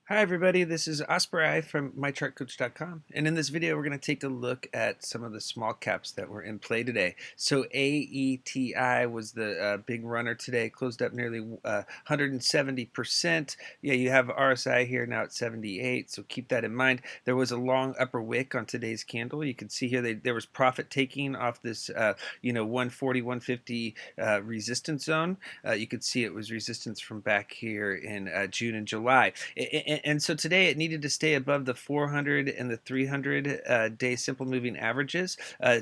Hi everybody, this is Osprey from mychartcoach.com, and in this video we're going to take a look at some of the small caps that were in play today. So AETI was the big runner today, closed up nearly 170%. Yeah, you have RSI here now at 78, so keep that in mind. There was a long upper wick on today's candle. You can see here there was profit taking off this 140, 150 resistance zone. You could see it was resistance from back here in June and July. And so today it needed to stay above the 400 and the 300 day simple moving averages.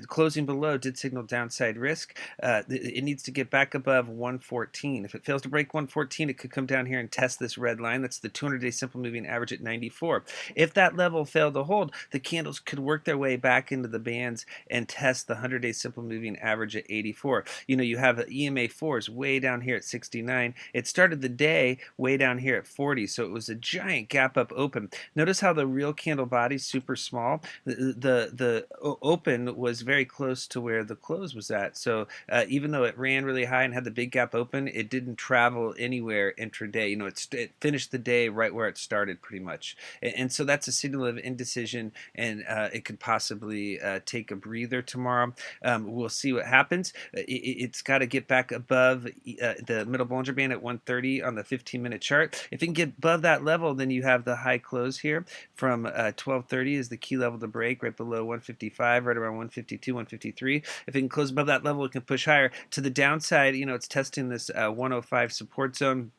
Closing below did signal downside risk. It needs to get back above 114. If it fails to break 114, it could come down here and test this red line. That's the 200-day simple moving average at 94. If that level failed to hold, the candles could work their way back into the bands and test the 100-day simple moving average at 84. You have EMA 4s way down here at 69. It started the day way down here at 40, so it was a giant gap up open. Notice how the real candle body is super small. The open was very close to where the close was at. So even though it ran really high and had the big gap open, it didn't travel anywhere intraday. It finished the day right where it started pretty much. And so that's a signal of indecision, and it could possibly take a breather tomorrow. We'll see what happens. It's got to get back above the middle Bollinger Band at 130 on the 15-minute chart. If it can get above that level, then you have the high close here from 1230 is the key level to break, right below 155, right around 152, 153. If it can close above that level, it can push higher. To the downside, it's testing this 105 support zone.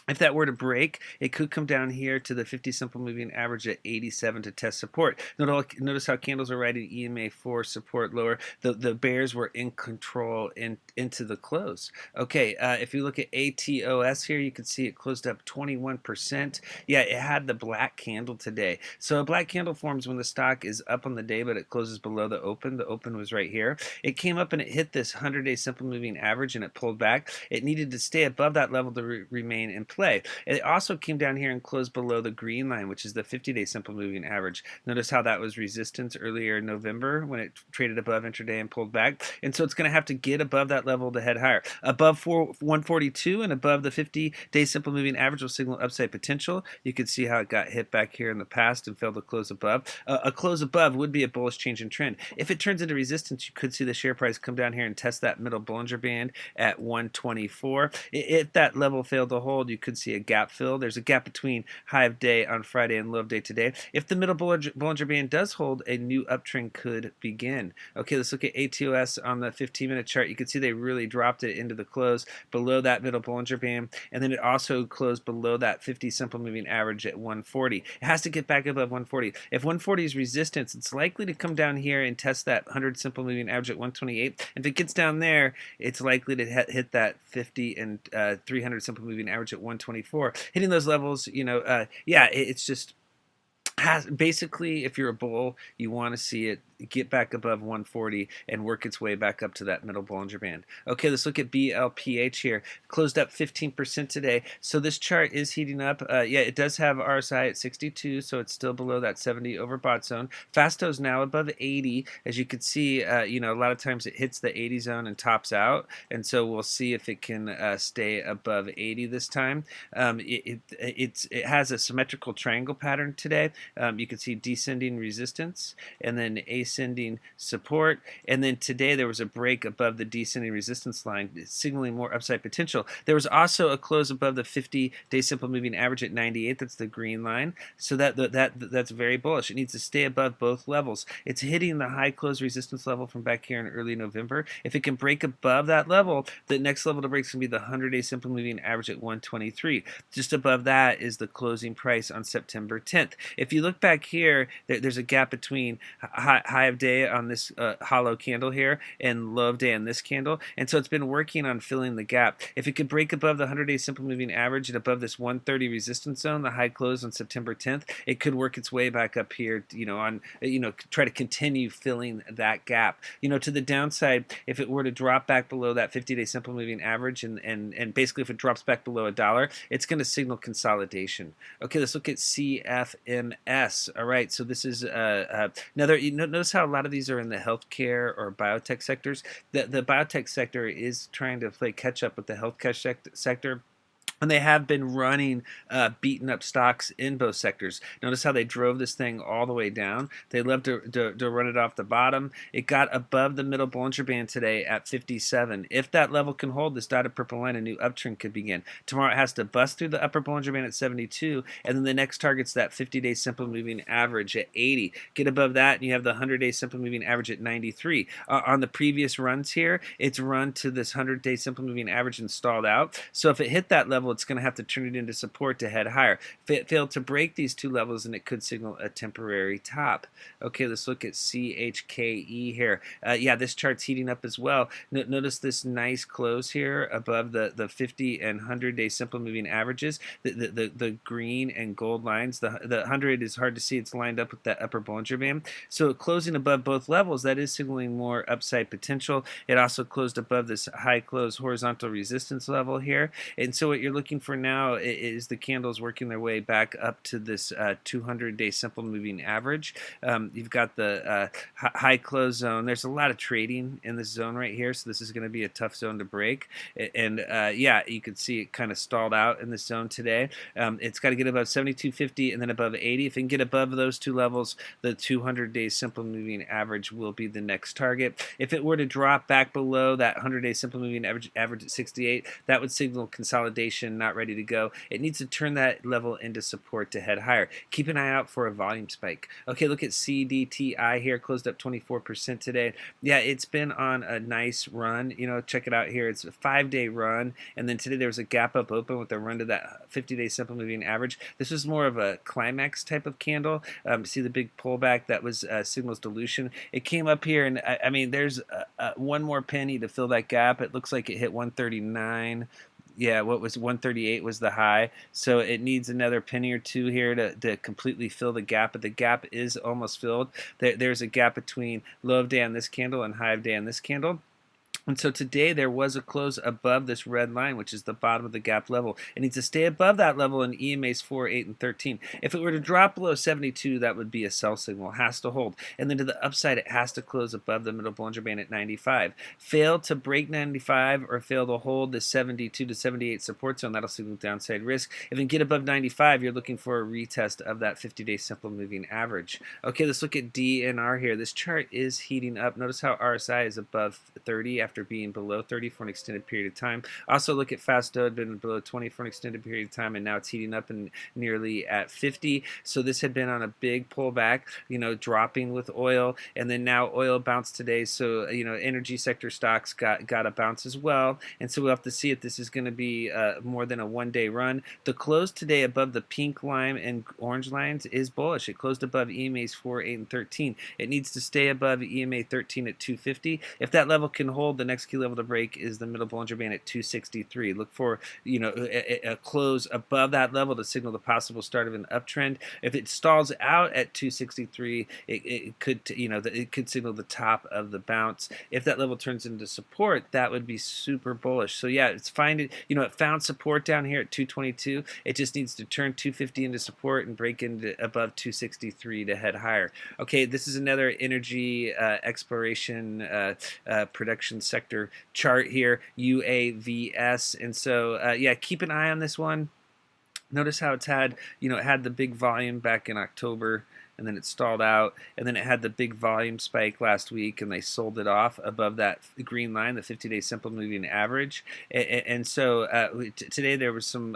If that were to break, it could come down here to the 50 simple moving average at 87 to test support. Notice how candles are riding EMA 4 support lower. The bears were in control into the close. Okay, if you look at ATOS here, you can see it closed up 21%. Yeah, it had the black candle today. So a black candle forms when the stock is up on the day, but it closes below the open. The open was right here. It came up and it hit this 100-day simple moving average and it pulled back. It needed to stay above that level to remain in play. It also came down here and closed below the green line, which is the 50-day simple moving average. Notice how that was resistance earlier in November when it traded above intraday and pulled back. And so it's going to have to get above that level to head higher. Above 142 and above the 50-day simple moving average will signal upside potential. You can see how it got hit back here in the past and failed to close above. A close above would be a bullish change in trend. If it turns into resistance, you could see the share price come down here and test that middle Bollinger Band at 124. If that level failed to hold, you could see a gap fill. There's a gap between high of day on Friday and low of day today. If the middle Bollinger Band does hold, a new uptrend could begin. Okay, let's look at ATOS on the 15-minute chart. You can see they really dropped it into the close below that middle Bollinger Band, and then it also closed below that 50 simple moving average at 140. It has to get back above 140. If 140 is resistance, it's likely to come down here and test that 100 simple moving average at 128. If it gets down there, it's likely to hit that 50 and 300 simple moving average at 124. Hitting those levels, yeah, it's just basically, if you're a bull, you want to see it get back above 140 and work its way back up to that middle Bollinger Band. Okay, let's look at BLPH here. Closed up 15% today. So this chart is heating up. Yeah, it does have RSI at 62, so it's still below that 70 overbought zone. Fasto's now above 80. As you can see, a lot of times it hits the 80 zone and tops out, and so we'll see if it can stay above 80 this time. It has a symmetrical triangle pattern today. You can see descending resistance and then ascending support, and then today there was a break above the descending resistance line, signaling more upside potential. There was also a close above the 50-day simple moving average at 98. That's the green line. So that's very bullish. It needs to stay above both levels. It's hitting the high close resistance level from back here in early November. If it can break above that level, the next level to break is going to be the 100-day simple moving average at 123. Just above that is the closing price on September 10th. If you look back here, there's a gap between high of day on this hollow candle here and low of day on this candle, and so it's been working on filling the gap. If it could break above the 100-day simple moving average and above this 130 resistance zone, the high close on September 10th, it could work its way back up here, try to continue filling that gap. To the downside, if it were to drop back below that 50-day simple moving average and basically if it drops back below $1, it's going to signal consolidation. Okay, let's look at CFMS. All right, so this is another. Notice how a lot of these are in the healthcare or biotech sectors. The biotech sector is trying to play catch up with the healthcare sector. And they have been running beaten up stocks in both sectors. Notice how they drove this thing all the way down. They love to run it off the bottom. It got above the middle Bollinger Band today at 57. If that level can hold, this dotted purple line, a new uptrend could begin. Tomorrow it has to bust through the upper Bollinger Band at 72, and then the next target's that 50-day simple moving average at 80. Get above that, and you have the 100-day simple moving average at 93. On the previous runs here, it's run to this 100-day simple moving average and stalled out. So if it hit that level, it's going to have to turn it into support to head higher. If it failed to break these two levels, then it could signal a temporary top. Okay, let's look at CHKE here. Yeah, this chart's heating up as well. Notice this nice close here above the 50 and 100-day simple moving averages. The green and gold lines. The 100 is hard to see. It's lined up with that upper Bollinger Band. So closing above both levels, that is signaling more upside potential. It also closed above this high close horizontal resistance level here. And so what you're looking for now is the candles working their way back up to this 200-day simple moving average. You've got the high close zone. There's a lot of trading in this zone right here, so this is going to be a tough zone to break. And yeah, you can see it kind of stalled out in this zone today. It's got to get above 72.50 and then above 80. If it can get above those two levels, the 200-day simple moving average will be the next target. If it were to drop back below that 100-day simple moving average at 68, that would signal consolidation, not ready to go. It needs to turn that level into support to head higher. Keep an eye out for a volume spike. Okay, look at CDTI here, closed up 24% today. Yeah, it's been on a nice run. You know, check it out here. It's a 5-day run, and then today there was a gap up open with a run to that 50-day simple moving average. This was more of a climax type of candle. See the big pullback? That was signals dilution. It came up here, and I mean, there's one more penny to fill that gap. It looks like it hit 139. Yeah, what was 138 was the high, so it needs another penny or two here to completely fill the gap, but the gap is almost filled. There's a gap between low of day on this candle and high of day on this candle. And so today there was a close above this red line, which is the bottom of the gap level. It needs to stay above that level in EMAs 4, 8, and 13. If it were to drop below 72, that would be a sell signal. It has to hold. And then to the upside, it has to close above the middle Bollinger Band at 95. Fail to break 95 or fail to hold the 72 to 78 support zone, that'll signal downside risk. If you can get above 95, you're looking for a retest of that 50-day simple moving average. Okay, let's look at DNR here. This chart is heating up. Notice how RSI is above 30 after being below 30 for an extended period of time. Also look at FASTO, been below 20 for an extended period of time, and now it's heating up and nearly at 50. So this had been on a big pullback, you know, dropping with oil, and then now oil bounced today. So you know, energy sector stocks got a bounce as well, and so we'll have to see if this is going to be more than a one-day run. The close today above the pink line and orange lines is bullish. It closed above EMAs 4, 8, and 13. It needs to stay above EMA 13 at 250. If that level can hold, the next key level to break is the middle Bollinger Band at 263. Look for, you know, a close above that level to signal the possible start of an uptrend. If it stalls out at 263, it could, you know, it could signal the top of the bounce. If that level turns into support, that would be super bullish. So yeah, it's finding, you know, it found support down here at 222. It just needs to turn 250 into support and break into above 263 to head higher. Okay, this is another energy exploration production sector chart here, UAVS, and so yeah, keep an eye on this one. Notice how it's had, you know, it had the big volume back in October, and then it stalled out, and then it had the big volume spike last week, and they sold it off above that green line, the 50-day simple moving average. And so today there was some,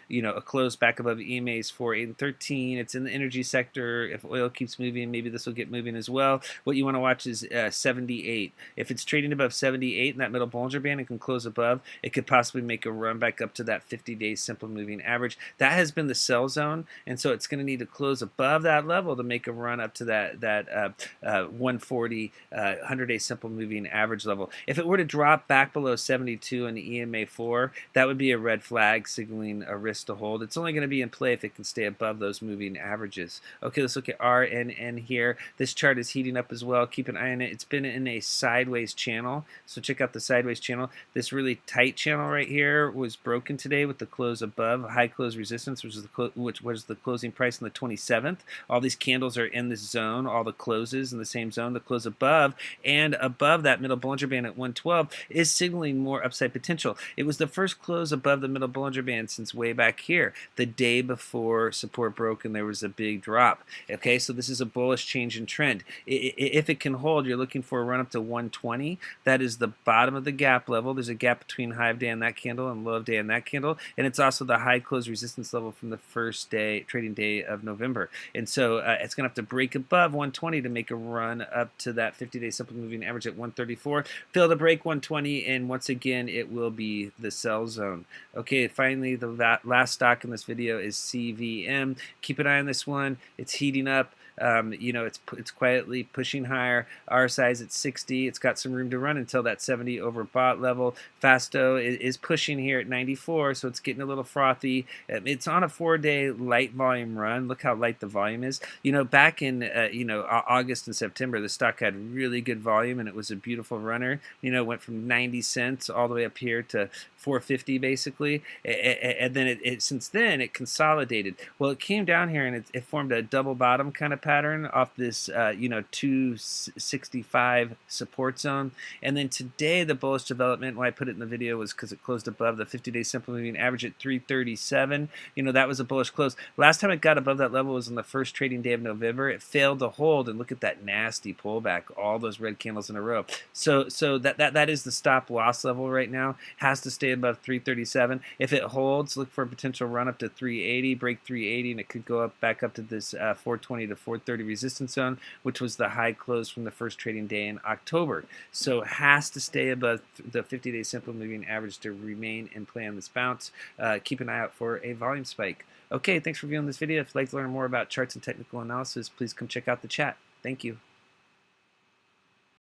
you know, a close back above EMAs 4, 8, and 13. It's in the energy sector. If oil keeps moving, maybe this will get moving as well. What you want to watch is 78. If it's trading above 78 in that middle Bollinger Band and can close above, it could possibly make a run back up to that 50-day simple moving average. That has been the sell zone, and so it's going to need to close above that level to make a run up to that 140 100-day simple moving average level. If it were to drop back below 72 in the EMA 4, that would be a red flag signaling a risk to hold. It's only going to be in play if it can stay above those moving averages. Okay, let's look at RNN here. This chart is heating up as well. Keep an eye on it. It's been in a sideways channel, so check out the sideways channel. This really tight channel right here was broken today with the close above high close resistance, which was the closing price on the 27th. All these candles candles are in this zone, all the closes in the same zone. The close above and above that middle Bollinger Band at 112 is signaling more upside potential. It was the first close above the middle Bollinger Band since way back here, the day before support broke and there was a big drop. Okay, so this is a bullish change in trend. If it can hold, you're looking for a run up to 120. That is the bottom of the gap level. There's a gap between high of day on that candle and low of day on that candle, and it's also the high close resistance level from the first day, trading day of November. And so it's going to have to break above 120 to make a run up to that 50-day simple moving average at 134. Fail to break 120, and once again, it will be the sell zone. Okay, finally, the last stock in this video is CVM. Keep an eye on this one. It's heating up. You know, it's quietly pushing higher. RSI is at 60. It's got some room to run until that 70 overbought level. Fasto is pushing here at 94, so it's getting a little frothy. It's on a 4-day light volume run. Look how light the volume is. You know, back in you know, August and September, the stock had really good volume and it was a beautiful runner. You know, went from 90 cents all the way up here to 450 basically, and then since then it consolidated. Well, it came down here and it formed a double bottom kind of pattern off this you know, 265 support zone, and then today the bullish development, why I put it in the video, was because it closed above the 50-day simple moving average at 337. You know, that was a bullish close. Last time it got above that level was on the first trading day of November. It failed to hold, and look at that nasty pullback, all those red candles in a row. So that is the stop loss level right now. Has to stay above 337. If it holds, look for a potential run up to 380, break 380, and it could go up back up to this 420 to 430 resistance zone, which was the high close from the first trading day in October. So it has to stay above the 50-day simple moving average to remain in play on this bounce. Keep an eye out for a volume spike. Okay, thanks for viewing this video. If you'd like to learn more about charts and technical analysis, please come check out the chat. Thank you.